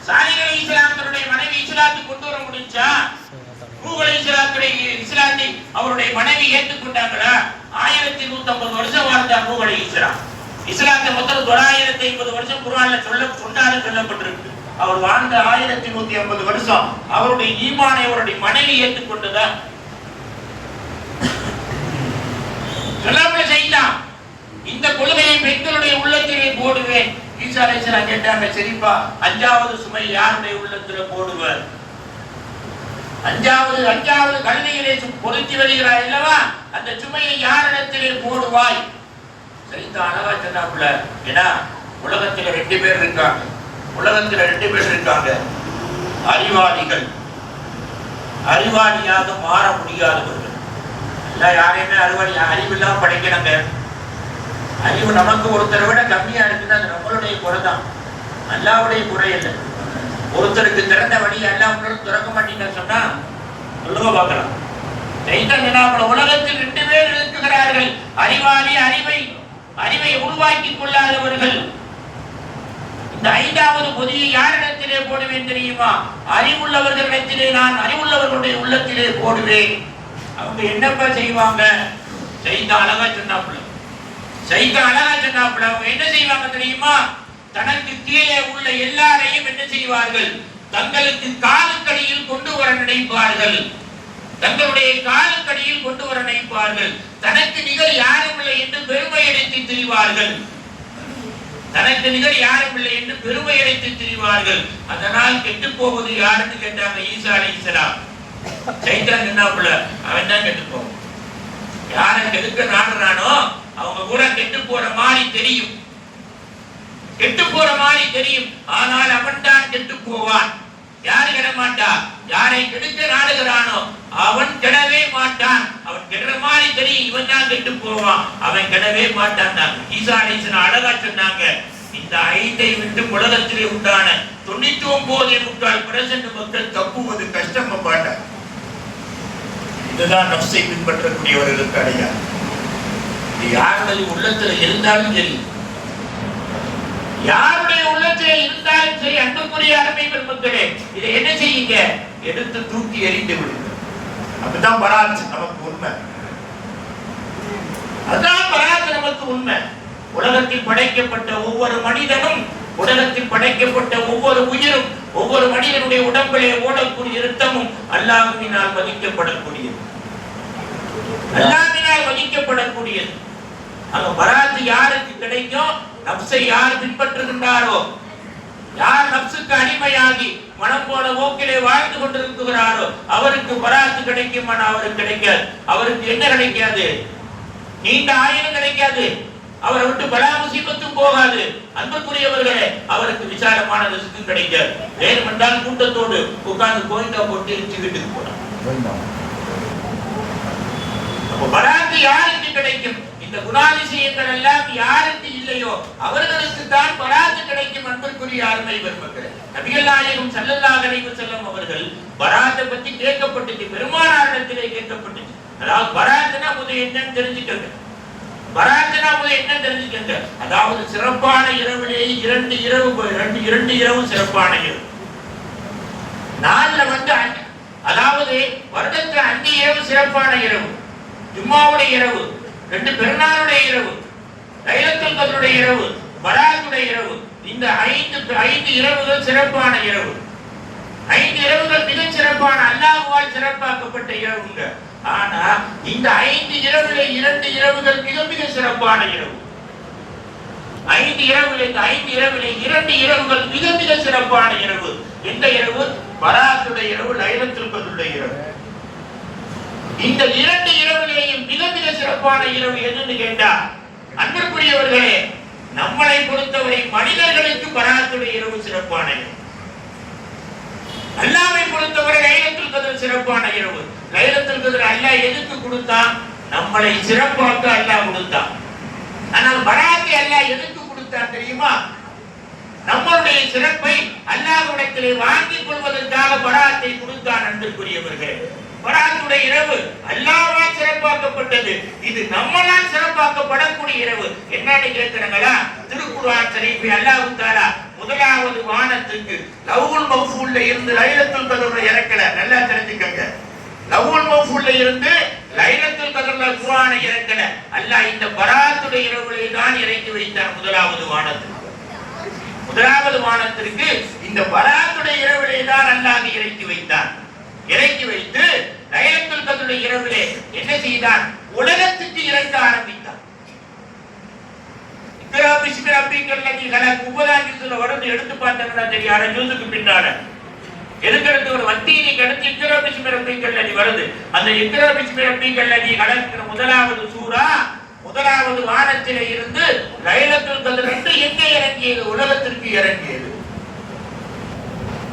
சாலிஹ் அலைஹிஸ்ஸலாமுடைய மனைவி இஸ்லாத்துக்கு கொண்டு வர முடிஞ்சா? நூஹ் அலைஹிஸ்ஸலாமுடைய இஸ்லாத்தை அவருடைய மனைவி ஏற்றுக்கொண்டாங்களா? 1150 வருஷம் வாழ்ந்தார் நூஹ் அலைஹிஸ்ஸலாம். இஸ்லாத்தை மொத்தம் 950 வருஷம் குர்ஆன்ல சொல்லப்பட்டிருக்கு. அவர் வாழ்ந்த 1150 வருஷம் அவருடைய ஈமானை அவருடைய மனைவி ஏற்றுக்கொண்டதா? சொல்லாமல செய்யலாம். இந்த கொள்கையை பெண்களுடைய உள்ளத்திலே போடுவேன். ஈசா அலைஹிஸ்ஸலாம் கேட்டாங்க, சரிப்பா, அஞ்சாவது சுமை யாருடைய உள்ளத்திலே போடுவார்? அஞ்சாவது கழுதையிலே பொருத்தி வருகிறாய் அல்லவா, அந்த சுமையை யாரிடத்திலே போடுவாய்? சரிதான் அழகா சொன்னாப்புல. ஏன்னா உலகத்துல 2 பேர் இருக்காங்க. அறிவாளியாக மாற முடியாதவர்கள். யாரையுமே அறிவில்லாம படைக்கிறாங்க. அறிவு நமக்கு ஒருத்தரை விட கம்மியா இருக்குன்னா அது நம்மளுடைய குறைதான், அல்லாஹ்வுடைய குறை இல்லை. ஒருத்தருக்கு திறந்த வழி அல்லாஹ் திறக்க மாட்டீங்கன்னு சொன்னா சொல்லுங்க பார்க்கலாம். உலகத்தில் 2 பேர் இருக்கிறார்கள். அறிவாளி, அறிவை உருவாக்கிக் கொள்ளாதவர்கள். இந்த 5வது பொதியை யாரிடத்திலே போடுவேன் தெரியுமா? அறிவுள்ளவர்களிடத்திலே, நான் அறிவுள்ளவர்களுடைய உள்ளத்திலே போடுவேன். அவங்க என்னப்பா செய்வாங்க? சைத்தான் அழகா சொன்னாப்புல. அவங்க என்ன செய்வாங்க தெரியுமா? தனக்கு கீழே உள்ள எல்லாரையும் என்ன செய்வார்கள்? தங்களுக்கு காலுக்கடியில் கொண்டு வர நினைப்பார்கள். தனக்கு நிகர் யாரும் இல்லை என்று பெருமை அடைத்து திரிவார்கள். அதனால் கெட்டு போவது யாருன்னு கேட்டாங்க ஈசா அலைஹிஸ்ஸலாம். சைத்தான் சொன்னாப்புல, அவன் தான் கெட்டு போவான். யாரை கெடுக்க நாடுறானோ அவங்க கூட கெட்டு போற மாதிரி தெரியும். ஆனால் அவன் தான் கெட்டு போவான். யாரு கெட மாட்டா? யாரை கெடுக்க நாடுகிறானோ அவன் கெடவே மாட்டான். அவன் கெடுற மாதிரி தெரியும், இவன் தான் கெட்டு போவான், அவன் கெடவே மாட்டான். ஈசா அலைஹிஸ்ஸலாம் அழகா சொன்னாங்க, இந்த 5ஐ விட்டு உலகத்திலே உண்டான 99% மக்கள் தப்புவது கஷ்டம் மாட்டார். இதுதான் நஃப்ஸை பின்பற்றக்கூடியவர்களுக்கு அடையாளம். இது யாருடைய உள்ளத்தில் இருந்தாலும் சரி, யாருடைய உள்ளத்திலே இருந்தாலும் சரி, அன்புக்குரிய அருமை பெருமக்களே, இதை என்ன செய்யுங்க? எடுத்து தூக்கி எறிந்து விடுங்க. அப்படிதான் பராத் நமக்கு உண்மை. அதுதான் பராத் நமக்கு உண்மை. உலகத்தில் படைக்கப்பட்ட ஒவ்வொரு மனிதனும், உலகத்தில் படைக்கப்பட்ட ஒவ்வொரு உயிரும், ஒவ்வொரு மனிதனுடைய உடம்பிலே ஓடக்கூடிய இரத்தமும் அல்லாஹ்வினால் மதிக்கப்படக்கூடியது, அல்லாஹ்வினால் மதிக்கப்படக்கூடியது. அங்க பராத் யாருக்கு கிடைக்கும்? நப்சை யார் பின்பற்றுகின்றாரோ, யார் நப்சுக்கு அடிமையாகி மனம் போன போக்கிலே வாழ்ந்து கொண்டிருக்கிறாரோ அவருக்கு பராத்து கிடைக்கும். அவருக்கு கிடைக்காது. அவருக்கு என்ன கிடைக்காது? நீண்ட ஆயுளும் கிடைக்காது. அவரை விட்டு பலா முசீபத்தும் போகாது. அன்புக்குரியவர்களே, அவருக்கு விசாலமான ரிஸ்க்கும் கிடைக்காது. வேணுமென்றால் கூட்டத்தோடு உட்கார்ந்து கோயிந்தா போட்டு எரிச்சு வீட்டுக்கு போறான். அப்ப பராத்து யாருக்கு கிடைக்கும்? இந்த குணாதிசயங்கள் எல்லாம் யாருக்கு இல்லையோ அவர்களுக்கு தான் பராத்து கிடைக்கும். அன்புக்குரிய அருமை பெருமக்களே, நபிகள் நாயகம் ஸல்லல்லாஹு அலைஹி வஸல்லம் அவர்கள் பராத்தை பத்தி கேட்கப்பட்டுச்சு, பெருமானாரிடத்திலே கேட்கப்பட்டுச்சு. அதாவது பராத்துனா முதல் என்னன்னு தெரிஞ்சுக்கங்க. பராத்துனா முதல் என்ன தெரிஞ்சுக்கங்க. அதாவது சிறப்பான இரவிலே இரண்டு இரவு சிறப்பான இரவு. நாள்ல அதாவது வருடத்துல 5 இரவு சிறப்பான இரவு, ஜும்மாவுடைய இரவு, 2 பெருநாளுடைய இரவு, லைலத்துல் கத்ருடைய இரவு, பராத்துடைய இரவு. இந்த 5 இரவுகள் சிறப்பான இரவு. 5 இரவுகள் மிக சிறப்பான, அல்லாஹ்வால் சிறப்பாக்கப்பட்ட இரவுங்க. ஆனா இந்த 5 இரவுல 2 இரவுகள் மிக மிக சிறப்பான இரவு. 5 இரவுல 2 இரவுகள் மிக மிக சிறப்பான இரவு. எந்த இரவு? பராத்துடைய இரவு, லைலத்துல் கத்ருடைய இரவு. இந்த 2 இரவுலேயும் மிக மிக சிறப்பான இரவு எதுன்னு கேட்டா, அன்புக்குரியவர்களே, நம்மளை பொறுத்தவரை மனிதர்களுக்கு பராத்துடைய இரவு சிறப்பான இரவு. அல்லாஹ்வை பொறுத்தவரை லைலத்துல் கத்ர் சிறப்பான இரவு. லைலத்துல் கத்ர் அல்லாஹ் எதுக்கு கொடுத்தான்? நம்மளை சிறப்பாக்க அல்லாஹ் கொடுத்தான். ஆனால் பராத்தை அல்லாஹ் எதுக்கு கொடுத்தான் தெரியுமா? நம்மளுடைய சிறப்பை அல்லாஹ்விடத்திலே வாங்கிக் கொள்வதற்காக பராத்தை கொடுத்தான். அன்புக்குரியவர்களே, பராத்துடைய இரவு அல்லாஹ்வால் சிறப்பாக்கப்பட்டது. இது நம்மளால் சிறப்பாக்கப்படக்கூடிய இரவு. என்னன்னு கேட்கிறாங்களா? திருக்குர்ஆன் ஷரீஃபை அல்லாஹ் தஆலா முதலாவது வானத்துக்கு லவ்வுல் மஹ்ஃபூல்ல இருந்து லைலத்துல் கத்ர் இறக்கல. நல்லா தெரிஞ்சுக்கங்க. லவ்வுல் மஹ்ஃபூல்ல இருந்து லைலத்துல் கத்ர்ல குர்ஆனை இறக்கல. அல்லாஹ் இந்த பராத்துடைய இரவுகளை தான் இறக்கி வைத்தார். முதலாவது வானத்திற்கு இந்த பராத்துடைய இரவுகளை தான் அல்லாஹ் இறக்கி வைத்தார். இறக்கி வைத்து லைலத்துல் கத்ருடைய இரவிலே என்ன செய்தான்? உலகத்துக்கு இறக்க ஆரம்பித்தார். இக்ரா பிஸ்மி ரப்பிக்கல் லதீ கலக் 9ஆம் ஜுஸ்ல வருது. எடுத்து பார்த்தீங்கன்னா தெரியும், அரை ஜுஸ்க்கு பின்னால எதுக்கு ஒரு வட்டியை கடந்து இக்ரா பிஸ்மி ரப்பிக்கல் லதீ வருது. அந்த இக்ரா பிஸ்மி ரப்பிக்கல் லதீ கலக்கிற முதலாவது சூரா முதலாவது வானத்திலே இருந்து லைலத்துல் கத்ர் என்று எங்கே இறங்கியது? உலகத்திற்கு இறங்கியது.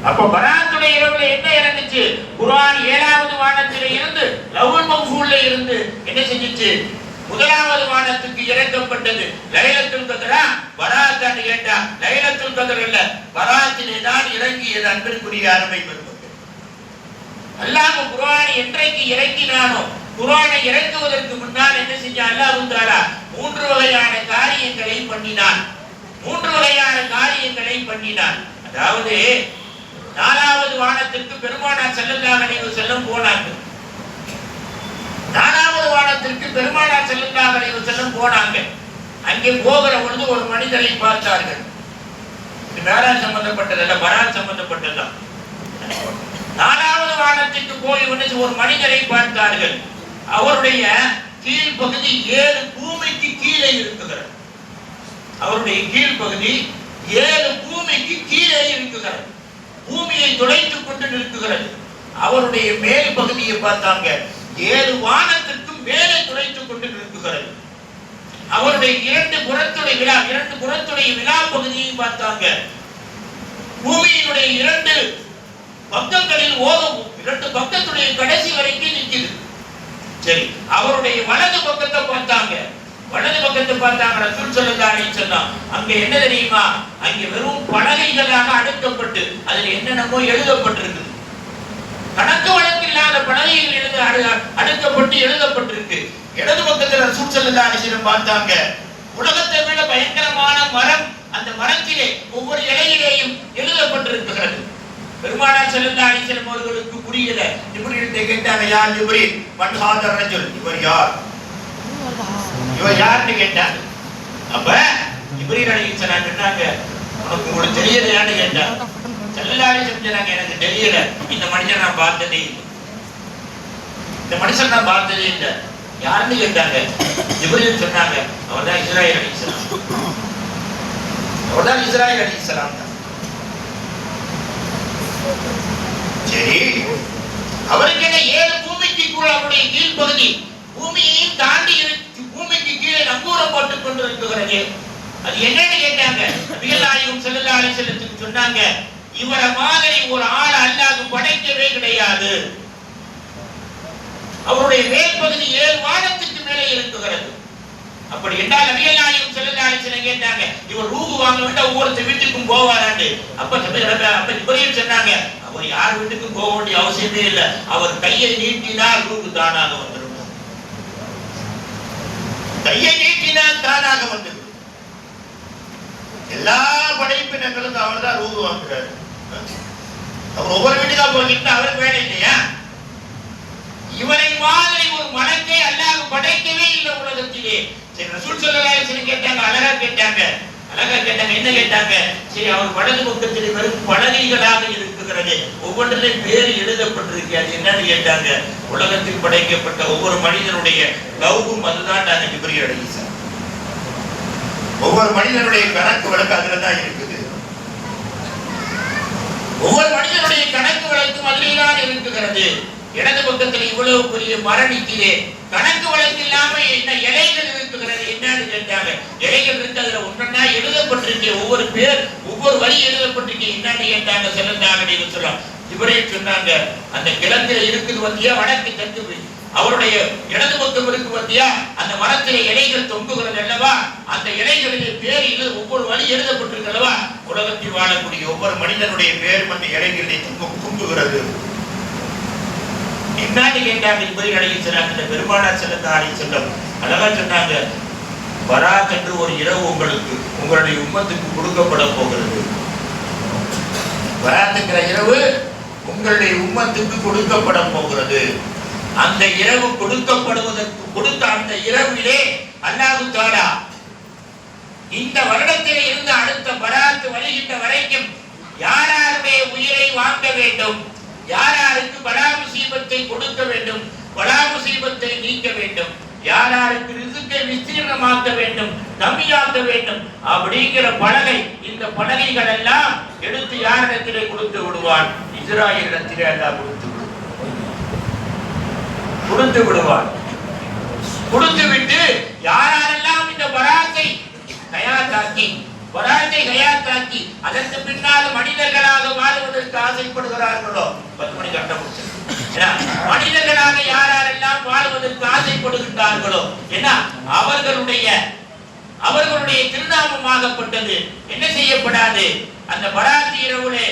அப்ப பராத்துடைய இரவுல என்ன இறங்குச்சு? குர்ஆன் 7வது வானத்திலே இருந்து லவ்வுல் மஹ்ஃபூல்ல இருந்து என்ன செஞ்சுச்சு? முதலாவது வானத்துக்கு இறக்கப்பட்டது. லைலத்துல் கத்ரா பராத்தான்னு கேட்டா லைலத்துல் கத்ர் இல்ல, பராத்திலே தான் இறங்கியது. அன்பிற்குரிய அருமை பெருமக்களே, அல்லாஹ் குர்ஆனை என்றைக்கு இறக்கினானோ, குர்ஆனை இறக்குவதற்கு முன்னால் என்ன செஞ்சான்? அல்லாஹ் தஆலா 3 வகையான காரியங்களை பண்ணினான். 3 வகையான காரியங்களை பண்ணினான். அதாவது 4வது வானத்திற்கு பெருமானார் ஸல்லல்லாஹு அலைஹி வஸல்லம் போனாங்க. 4வது வானத்திற்கு பெருமானார் ஸல்லல்லாஹு அலைஹி வஸல்லம் போனாங்க. அங்கே போகிற பொழுது ஒரு மனிதரை பார்த்தார்கள். இது மேராஜ் சம்பந்தப்பட்டதல்ல, பராத் சம்பந்தப்பட்டதுதான். 4வது வானத்திற்கு போய் ஒரு மனிதரை பார்த்தார்கள். அவருடைய கீழ் பகுதி 7 பூமிக்கு கீழே இருக்குகிறது. அவருடைய கீழ் பகுதி 7 பூமிக்கு கீழே இருக்குகிறது. பூமியை துளைத்துக் கொண்டு நிற்கிறது. அவருடைய மேல் பகுதியை பார்த்தாங்க, 7 வானத்திற்கும் மேலே துளைத்துக் கொண்டு நிற்கிறது. அவருடைய 2 புறத்துடைய விழா பகுதியை பார்த்தாங்க. பூமியினுடைய 2 பக்கங்களில் ஓதும் 2 பக்கத்துடைய கடைசி வரைக்கும் நிக்குது. சரி, அவருடைய வலது பக்கத்தை பார்த்தாங்க. வலது பக்கத்தை பார்த்தாங்க. ரசூல் ஸல்லல்லாஹு அலைஹி வஸல்லம் அங்க என்ன தெரியுமா? அங்க வெறும் பலகைகளாக அடுக்கப்பட்டு அதுல என்னென்னமோ எழுதப்பட்டிருக்கு. கணக்கு வழக்கு இல்லாத பலகைகள் அடுக்கப்பட்டு எழுதப்பட்டிருக்கு. இடது பக்கத்துல ரசூல் ஸல்லல்லாஹு அலைஹி வஸல்லம் பார்த்தாங்க. உலகத்தை விட பயங்கரமான மரம், அந்த மரத்திலே ஒவ்வொரு இலையிலேயும் எழுதப்பட்டிருக்கிறது. பெருமானார் ஸல்லல்லாஹு அலைஹி வஸல்லம் அவர்களுக்கு புரியல. ஜிப்ரீல் கேட்டாங்க, யா ஜிப்ரீல் மன் ஹாதர் ரஜுல், இவர் யார், இவர் யாருன்னு கேட்டாங்க. அப்ப ஜிப்ரீல் அலைஹிஸ்ஸலாம் சொன்னாங்க, உங்களுக்கு தெரியலையான்னு கேட்டாங்க. ஸல்லல்லாஹு அலைஹி வஸல்லம் சொன்னாங்க, எனக்கு தெரியல, இந்த மனுஷனை நான் பார்த்ததே இல்லை, இந்த மனுஷன் நான் பார்த்ததே இல்லை. யாருன்னு கேட்டாங்க. ஜிப்ரீல் சொன்னாங்க, அவர்தான் இஸ்ராயீல் அலைஹிஸ்ஸலாம், அவர்தான் இஸ்ராயீல் அலைஹிஸ்ஸலாம். சரி, அவருக்கு என்ன 7 பூமிக்கு கூட அவருடைய கீழ்ப்பகுதி பூமியையும் தாண்டி பூமிக்கு கீழே நங்கூரம் போட்டுக் கொண்டு இருக்கிறது. அது என்னன்னு கேட்டாங்க. நபிகள் நாயகம் ஸல்லல்லாஹு அலைஹி வஸல்லம் சொன்னாங்க, இவரை மாதிரி ஒரு ஆள் அல்லாஹ் படைக்கவே கிடையாது. அவருடைய மேற்பகுதி 7 வானத்துக்கு மேலே இருக்கிறது. அப்படி என்றால் நபிகள் நாயகம் ஸல்லல்லாஹு அலைஹி வஸல்லம் கேட்டாங்க, இவர் ரூஹ் வாங்க வேண்டாம் ஒவ்வொரு வீட்டுக்கும் போவாராண்டு. அப்ப ஜிப்ரீல் சொன்னாங்க, அவர் யார் வீட்டுக்கும் போக வேண்டிய அவசியமே இல்லை, அவர் கையை நீட்டினால் ரூஹ் தானாக வந்துடும், கையை நீட்டினால் தானாக வந்துடும். எல்லா படைப்பினங்களுக்கும் அவர் தான் ரூஹ் வாங்குறாரு. அவர் ஒவ்வொரு வீட்டுக்கா போகிட்டு அவருக்கு வேலை இல்லையா? இவரை மாதிரி ஒரு மலக்கை அல்லாஹ் படைக்கவே இல்லை உலகத்திலே. சரி, ரசூல் ஸல்லல்லாஹு அலைஹி வஸல்லம் கேட்டாங்க, அழகா கேட்டாங்க. என்ன கேட்டாங்க? சரி, அவர் வலது பக்கத்திலே வெறும் பலகைகளாக இருக்கிறது, ஒவ்வொன்றிலும் பேர் எழுதப்பட்டிருக்கு, அது என்னன்னு கேட்டாங்க. உலகத்தில் படைக்கப்பட்ட ஒவ்வொரு மனிதனுடைய லவ்வும் அதுதான் நாங்க ஜிப்ரீல் அலைஹிஸ்ஸலாம். ஒவ்வொரு மனிதனுடைய கணக்கு வழக்கு அதுலதான் இருக்குது. ஒவ்வொரு மனிதனுடைய கணக்கு வழக்கும் அதில்தான் இருக்கிறது. இடது பக்கத்தில் இவ்வளவு பெரிய மரணிக்கிறே கணக்கு வழக்கு இல்லாம என்ன இலைகள் இருக்கிறது, என்னன்னு கேட்டாங்க. இலைகள் இருக்கு, அதுல ஒன்றா எழுதப்பட்டிருக்கு, ஒவ்வொரு பேர் ஒவ்வொரு வரி எழுதப்பட்டிருக்கு, என்னன்னு கேட்டாங்க. ஸல்லல்லாஹு அலைஹி வஸல்லம் ஜிப்ரீல் சொன்னாங்க, அந்த கிழக்கில் இருக்குது வந்தியா, வடக்கு தெற்கு அவருடைய இடது பக்கம் இருக்கு வந்தியா, அந்த மரத்திலே இலைகள் தொங்குகிறது அல்லவா, அந்த இலைகளிலே பேர் ஒவ்வொரு வரி எழுதப்பட்டிருக்கு அல்லவா, உலகத்தில் வாழக்கூடிய ஒவ்வொரு மனிதனுடைய பேரும் அந்த இலைகளிலே தொங்குகிறது. என்னன்னு கேட்டாங்க. ஜிப்ரீல் அலைஹிஸ்ஸலாம் பெருமானார் ஸல்லல்லாஹு அலைஹி வஸல்லம் அழகா சொன்னாங்க, பராத் என்று ஒரு இரவு உங்களுக்கு உங்களுடைய உம்மத்துக்கு கொடுக்கப்பட போகிறது. பராத்துங்கிற இரவு உங்களுடைய உம்மத்துக்கு கொடுக்கப்பட போகிறது. அந்த இரவு கொடுக்கப்படுவதற்கு கொடுத்த அந்த இரவிலே அல்லாஹ் தஆலா இந்த வருடத்திலே இருந்து அடுத்த பராத் வருகின்ற வரைக்கும் யாராருடைய உயிரை வாங்க வேண்டும், யாராருக்கு பலா முசீபத்தை கொடுக்க வேண்டும், பலா முசீபத்தை நீக்க வேண்டும், யாராருக்கு ரிஸ்கை விஸ்தீர்ணமாக்க வேண்டும், கம்மியாக்க வேண்டும் அப்படிங்கிற பலகை, இந்த பலகைகள் எல்லாம் எடுத்து யாரிடத்திலே கொடுத்து விடுவான்? இஸ்ராயீலிடத்திலே அல்லாஹ் கொடுத்து விடுவான். கொடுத்து விட்டு யாரெல்லாம் இந்த பராத்தை ஹயாத்தாக்கி அதற்கு பின்னால் மனிதர்களாக வாழ்வதற்கு ஆசைப்படுகிறார்களோ, 10 மணி கட்ட முடிச்சு, மனிதர்களாக யாரெல்லாம் வாழ்வதற்கு ஆசைப்படுகின்றார்களோ, ஏன்னா அவர்களுடைய திருநாமமாகப்பட்டது என்ன செய்யப்படாது, அந்த பராத்தி இரவுலே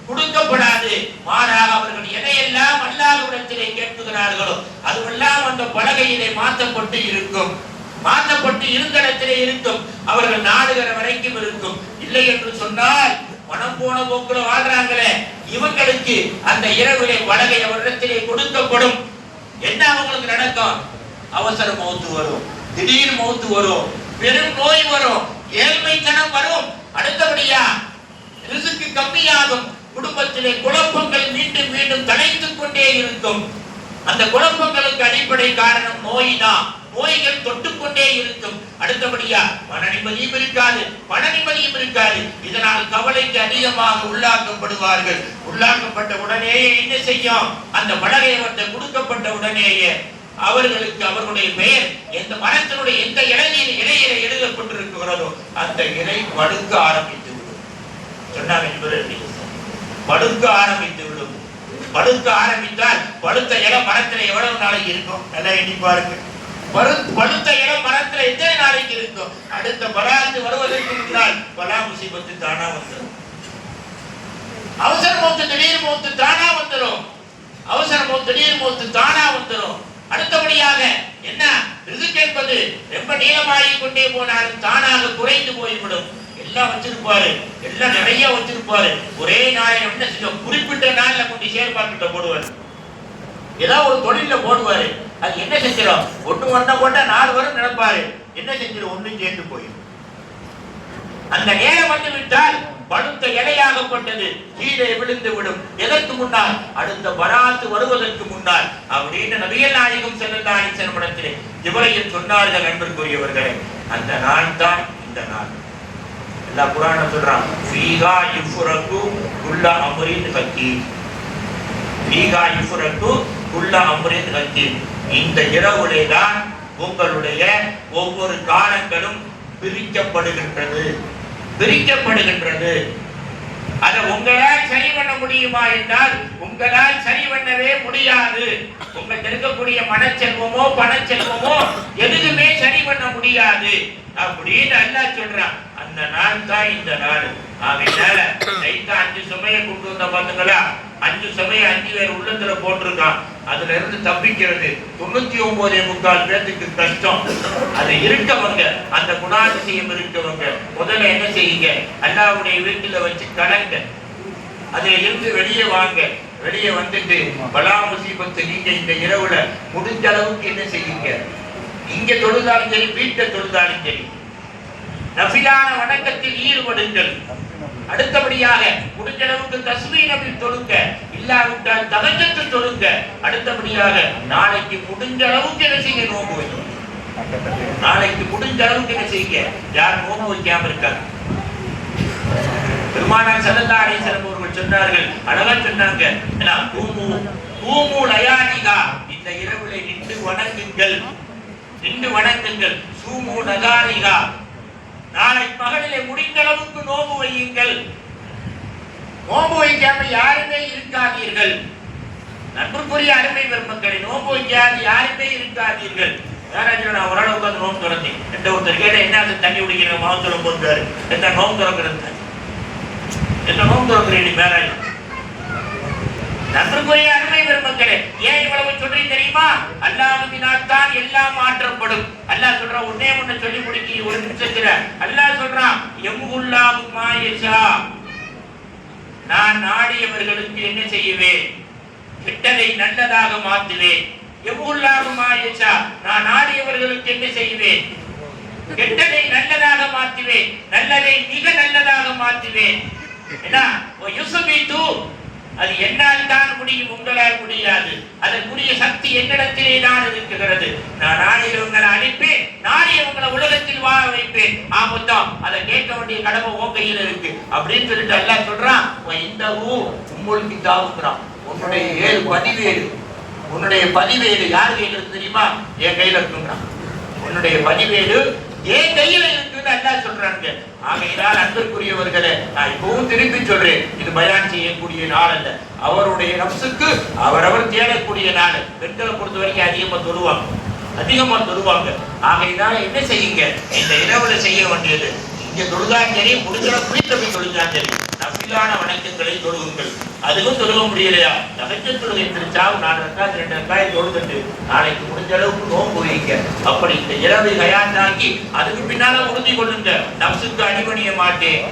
கொடுக்கப்படாது. மாறாக அவர்கள் எதையெல்லாம் அல்லாஹ்விடத்திலே கேட்கிறார்களோ அதுவெல்லாம் அந்த பலகையிலே மாற்றப்பட்டு இருக்கும், மாற்றப்பட்டு இருந்திடத்திலே இருக்கும், அவர்கள் நாடுகிற வரைக்கும் இருக்கும். இல்லை என்று சொன்னால் மனம் போன போக்குல வாழ்றாங்களே, இவங்களுக்கு அந்த இரவிலே பலகை அவரிடத்திலே கொடுக்கப்படும். என்ன அவங்களுக்கு நடக்கும்? அவசர மௌத்து வரும், திடீர் மௌத்து வரும், பெரும் நோய் வரும், ஏழ்மைத்தனம் வரும், அடுத்தபடியா ரிஸ்க் கம்மியாகும், குடும்பத்திலே குழப்பங்கள் மீண்டும் மீண்டும் தலைத்துக் கொண்டே இருக்கும். அந்த குழப்பங்களுக்கு அடிப்படை காரணம் நோய் தான். நோய்கள் தொட்டுக்கொண்டே இருக்கும். அடுத்தபடியா மன நிம்மதியும் இருக்காது, பண நிம்மதியும் இருக்காது. இதனால் கவலைக்கு அதிகமாக உள்ளாக்கப்படுவார்கள். உள்ளாக்கப்பட்ட உடனேயே என்ன செய்யும்? அந்த பலகை அவர்கள் கொடுக்கப்பட்ட உடனேயே அவர்களுக்கு அவர்களுடைய பெயர் எந்த மரத்தினுடைய எந்த இலையில எழுதப்பட்டிருக்கிறதோ அந்த இலை வடுக்க ஆரம்பித்து விடும். சொன்னாங்க, படுக்க ஆரம்பித்து விடும். பழுக்க ஆரம்பித்தால் பழுத்த இடம் மரத்துல எவ்வளவு நாளைக்கு இருக்கும்? நல்லா எண்ணி பாருங்க. பழுத்த இடம் மரத்துல எத்தனை நாளைக்கு இருக்கும்? அடுத்த பராத்து வருவதற்கு முன்னால் பலா முசீபத்து தானா வந்துடும். அவசர மௌத்து, திடீர் மௌத்து தானா வந்துடும். அவசர மௌத்து, திடீர் மௌத்து தானா வந்துடும். அடுத்தபடியாக என்ன, ரிஸ்க் என்பது ரொம்ப நீளமாகிக் கொண்டே போனாலும் தானாக குறைந்து போய்விடும். எல்லாம் வச்சிருப்பாரு, எல்லாம் நிறைய வச்சிருப்பாரு. ஒரே நாளில் என்ன செய்யும், குறிப்பிட்ட நாள்ல கொண்டு செயல்பாட்டு போடுவாரு. ஏதாவது ஒரு தொழில போடுவாரு. அது என்ன செஞ்சிடும், ஒண்ணு ஒன்ன போட்டா 4 வரும் நினைப்பாரு. என்ன செஞ்சிடும், ஒண்ணும் சேர்ந்து போயிடும். அந்த நேரம் வந்து விட்டால் பழுத்த இலையாகப்பட்டது கீழே விழுந்து விடும். எதற்கு முன்னால், அடுத்த பராத்து வருவதற்கு முன்னால் அப்படின்னு நபிகள் நாயகம் ஸல்லல்லாஹு அலைஹி வஸல்லம் இடத்திலே ஜிப்ரீல் சொன்னார்கள். அன்பிற்குரியவர்களே, அந்த நாள் தான் இந்த நாள். எல்லா குர்ஆனும் சொல்றான், ஃபீஹா யுஃப்ரகு குல்ல அம்ரின் ஹக்கீம். ஃபீஹா யுஃப்ரகு குல்ல அம்ரின் ஹக்கீம். இந்த இரவுலே தான் உங்களுடைய ஒவ்வொரு காலங்களும் பிரிக்கப்படுகின்றது. அதை உங்களால் சரி பண்ண முடியுமா என்றால் உங்களால் சரி பண்ணவே முடியாது. உங்களுக்கு இருக்கக்கூடிய மனச்செல்வமோ பணச்செல்வமோ எதுவுமே சரி பண்ண முடியாது அப்படின்னு அல்லாஹ் சொல்றான். அந்த நாள் தான் இந்த நாள். ஆகையால சைத்தான் 5 சுமையை கொண்டு வந்த பாத்தீங்களா, 5 சுமையை 5 பேர் உள்ளத்துல போட்டிருக்கான். அதுல இருந்து தப்பிக்கிறது 99.25 பேருக்கு கஷ்டம். அது இருக்கவங்க, அந்த குணாதிசயம் இருக்கவங்க முதல்ல என்ன செய்யுங்க, அல்லாஹ்வுடைய வீட்டுல வச்சு கடங்க. அதுல இருந்து வெளியே வாங்க. வெளியே வந்துட்டு பலா முசீபத்து நீங்க இந்த இரவுல முடிஞ்ச அளவுக்கு என்ன செய்யுங்க, இங்க தொழுதாலும் சரி, வீட்டை தொழுதாலும் சரி, நஃபிலான வணக்கத்தில் ஈடுபடுங்கள். அடுத்தபடியாக முடிஞ்ச அளவுக்கு தஸ்பீஹ் நபில் தொழுங்க, இல்லாவிட்டால் தஹஜ்ஜத் தொழுங்க. அடுத்தபடியாக நாளைக்கு முடிஞ்ச அளவுக்கு என்ன செய்யுங்க, நோன்பு வைங்க. நாளைக்கு முடிஞ்ச அளவுக்கு என்ன செய்யுங்க, யார் நோன்பு வைக்காம இருக்காங்க. பெருமானார் ஸல்லல்லாஹு அலைஹி வஸல்லம் அவர்கள் சொன்னார்கள், அழகா சொன்னாங்க, என்ன கூமு லயாலிகா, இந்த இரவுல நின்று வணங்குங்கள், நின்று வணங்குங்கள். சூமு நகாரிகா, நாளை பகலிலே முடிந்த அளவுக்கு நோன்பு வையுங்கள். நோன்பு வைக்காம யாருமே இருக்காதீர்கள். நண்பருக்குரிய அருமை பெருமக்களை, நோன்பு வைக்காது யாருமே இருக்காதீர்கள். நான் ஓரளவுக்கு அந்த நோன்பு திறந்தேன். எந்த ஒருத்தர் கேட்ட என்ன தண்ணி குடிக்கிற மாவுத்தரம் போட்டாரு, என்ன நோன்பு திறக்கிறது, என்ன நோன்பு திறக்கிறேன் மேலாய். நண்பருக்குரிய அருமை பெருமக்களே, ஏன் இவ்வளவு சொல்றீங்க தெரியுமா? அல்லாஹ்வினால் தான் எல்லாம் மாற்றப்படும். அல்லாஹ் சொல்றான், ஒன்னே ஒண்ணு சொல்லி முடிக்க ஒரு நிமிஷத்துல அல்லாஹ் சொல்றான், யம்ஹுல்லாஹு மா யஷா, நான் நாடியவர்களுக்கு என்ன செய்வேன், கெட்டதை நல்லதாக மாற்றுவேன். யம்ஹுல்லாஹு மா யஷா, நான் நாடியவர்களுக்கு என்ன செய்வேன், கெட்டதை நல்லதாக மாற்றுவேன், நல்லதை மிக நல்லதாக மாற்றுவேன். என்ன யுஸ்பிது, அது என்னால் தான் முடியும், உங்களால் முடியாது. அதற்குரிய சக்தி என்னிடத்திலே தான் இருக்கிறது. நான் நாடியவங்களை அழிப்பேன், நாடியவங்களை உலகத்தில் வாழ வைப்பேன். ஆமொத்தம் அதை கேட்க வேண்டிய கடமை உன் கையில் இருக்கு அப்படின்னு சொல்லிட்டு அல்லாஹ் சொல்றான். இந்த உம்முல் கிதாபுறான், உன்னுடைய 7 பதிவேடு, உன்னுடைய பதிவேடு யார் கையில் இருக்கு தெரியுமா? என் கையில இருக்குங்கிறான். உன்னுடைய பதிவேடு என் கையில இருக்குன்னு அல்லாஹ் சொல்றாங்க. ஆகையினால் அன்பிற்குரியவர்களே, நான் இப்பவும் திருப்பி சொல்றேன், இது பயான் செய்யக்கூடிய நாள் அல்ல, அவருடைய நப்சுக்கு அவரவர் தேடக்கூடிய நாள். பெண்களை பொறுத்த வரைக்கும் அதிகமா தொழுவாங்க. ஆகையினால என்ன செய்யுங்க, இந்த இரவுல செய்ய வேண்டியது, இங்க தொழுதான் சரி, முடிஞ்ச வீட்டை போய் தொழுதான் சரி, நஃபிலான வணக்கங்களை தொழுகுங்கள். அதுவும் தொழுக முடியலையா, தஹஜ்ஜத் தொழுகை திருச்சாவும் 4 ரக்காத் 2 ரக்காத் தொழுதுட்டு நாளைக்கு முடிஞ்ச அளவுக்கு நோன்பு வைங்க. அப்படி இந்த இரவை ஹயாத்தாக்கி அதுக்கு பின்னால உறுதி கொள்ளுங்க, நஃப்ஸுக்கு அடிபணிய மாட்டேன்,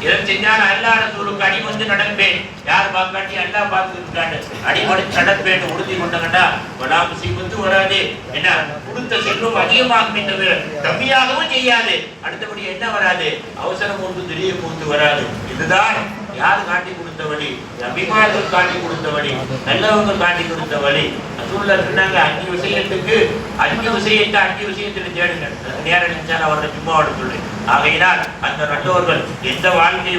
இதை செஞ்சால் அல்லாஹ் ரசூலுக்கு அடிபணிந்து நடப்பேன், யார் பார்க்காட்டி அல்லாஹ் பார்த்துக்கிட்டாங்க, அடிபணிந்து நடப்பேன் உறுதி கொண்டங்கடா வலா முசீபத்து வராது. என்ன கொடுத்த செல்வம் அதிகமாகுமே தவிர கம்மியாகவும் செய்யாது. அடுத்தபடி என்ன வராது, அவசரம் ஒன்று திடீர் மூத்து வராது. இதுதான் யார் காட்டி கொடுத்த வழி, அபிமானங்கள் காட்டி கொடுத்த வழி, நல்லவங்க காட்டி கொடுத்த வழி. ரசூலுல்லாஹ் சொன்னாங்க, 5 விஷயத்துக்கு 5 விஷயத்தை 5 விஷயத்துல தேடுங்க. நேரம் நினைச்சாலும் அவரை சும்மாவோட சொல்றேன். ஆகையினால் அந்த நல்லவர்கள் எந்த வாழ்க்கை